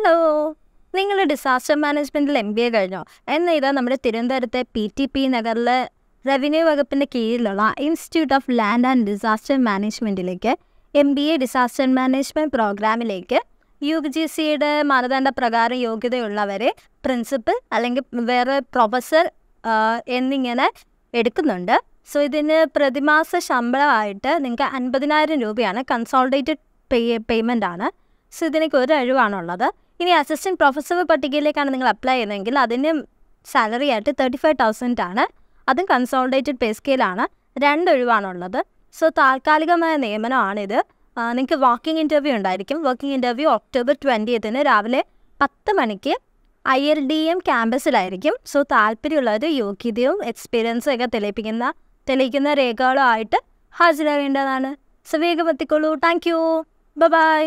Hello, നിങ്ങൾ disaster മാനേജ്മെൻറ്റിൽ MBA കഴിഞ്ഞോ? എന്നാൽ ഇതാ നമ്മുടെ തിരുവനന്തപുരത്തെ PTP നഗറിലെ റവന്യൂ വകുപ്പിൻ്റെ കീഴിലുള്ള institute of land and disaster മാനേജ്മെൻറ്റിലേക്ക് MBA ഡിസാസ്റ്റർ മാനേജ്മെൻറ്റ് പ്രോഗ്രാമിലേക്ക് UGCയുടെ മാനദണ്ഡ പ്രകാരം യോഗ്യതയുള്ളവരെ പ്രിൻസിപ്പൽ അല്ലെങ്കിൽ വേറെ പ്രൊഫസർ എന്നിങ്ങനെ എടുക്കുന്നുണ്ട്. സോ ഇതിന് പ്രതിമാസ ശമ്പളമായിട്ട് നിങ്ങൾക്ക് 50,000 രൂപയാണ്. കൺസോളിഡേറ്റഡ് പേയ്മെൻ്റ് ആണ്. സോ ഇതിനൊക്കെ ഒരു ഒഴിവാണുള്ളത്. ഇനി അസിസ്റ്റൻറ്റ് പ്രൊഫസർ പട്ടികയിലേക്കാണ് നിങ്ങൾ അപ്ലൈ ചെയ്യുന്നതെങ്കിൽ അതിന് സാലറി ആയിട്ട് 35,000 ആണ്. അതും കൺസോളിഡേറ്റഡ് പേ സ്കെയിലാണ്. 2 ഒഴിവാണുള്ളത്. സോ താൽക്കാലികമായ നിയമനമാണിത്. നിങ്ങൾക്ക് വാക്കിംഗ് ഇൻ്റർവ്യൂ ഉണ്ടായിരിക്കും. വാക്കിംഗ് ഇൻ്റർവ്യൂ October 20th രാവിലെ 10 മണിക്ക് ഐ.എൽ.ഡ ക്യാമ്പസിലായിരിക്കും. സോ താല്പര്യമുള്ളവർ യോഗ്യതയും എക്സ്പീരിയൻസും ഒക്കെ തെളിയിക്കുന്ന രേഖകളുമായിട്ട് ഹാജരാകേണ്ടതാണ്. സോ വേഗം എത്തിക്കോളൂ. Thank you. ബൈ.